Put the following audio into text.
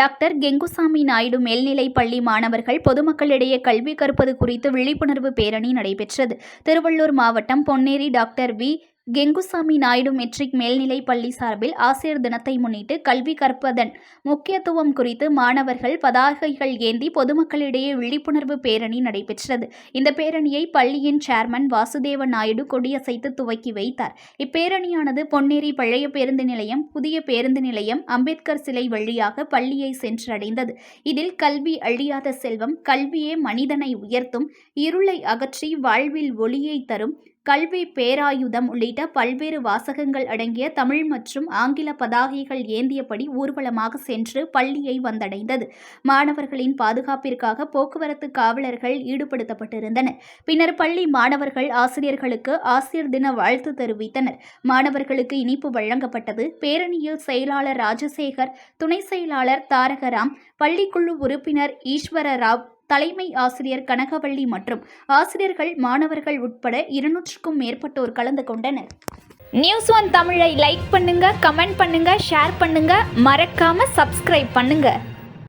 Doctor Gengusamy Naidu மேல்நிலைப் பள்ளி மாணவர்கள் பொதுமக்களிடையே கல்வி கற்பது குறித்து விழிப்புணர்வு பேரணி நடைபெற்றது. திருவள்ளூர் மாவட்டம் Ponneri doctor V. Kengusamy Naidu matric மேல்நிலைப் பள்ளி சார்பில் ஆசிரியர் தினத்தை முன்னிட்டு கல்வி கற்பதன் முக்கியத்துவம் குறித்து மாணவர்கள் பதாகைகள் ஏந்தி பொதுமக்களிடையே விழிப்புணர்வு பேரணி நடைபெற்றது. இந்த பேரணியை பள்ளியின் சேர்மன் வாசுதேவ நாயுடு கொடியசைத்து துவக்கி வைத்தார். இப்பேரணியானது பொன்னேரி பழைய பேருந்து நிலையம், புதிய பேருந்து நிலையம், அம்பேத்கர் சிலை வழியாக பள்ளியை சென்றடைந்தது. இதில் கல்வி அழியாத செல்வம், கல்வியே மனிதனை உயர்த்தும், இருளை அகற்றி வாழ்வில் ஒளியை தரும், கல்வி பேராயுதம் உள்ளிட்ட பல்வேறு வாசகங்கள் அடங்கிய தமிழ் மற்றும் ஆங்கில பதாகைகள் ஏந்தியபடி ஊர்வலமாக சென்று பள்ளியை வந்தடைந்தது. மாணவர்களின் பாதுகாப்பிற்காக போக்குவரத்து காவலர்கள் ஈடுபடுத்தப்பட்டிருந்தனர். பின்னர் பள்ளி மாணவர்கள் ஆசிரியர்களுக்கு ஆசிரியர் தின வாழ்த்து தெரிவித்தனர். மாணவர்களுக்கு இனிப்பு வழங்கப்பட்டது. பேரணியில் செயலாளர் ராஜசேகர், துணை செயலாளர் தாரகராம், பள்ளிக்குழு உறுப்பினர் ஈஸ்வரராவ், தலைமை ஆசிரியர் கனகவள்ளி மற்றும் ஆசிரியர்கள், மாணவர்கள் உட்பட 200க்கும் மேற்பட்டோர் கலந்து கொண்டனர். நியூஸ்1 தமிழை லைக் பண்ணுங்க, கமெண்ட் பண்ணுங்க, ஷேர் பண்ணுங்க, மறக்காம சப்ஸ்கிரைப் பண்ணுங்க.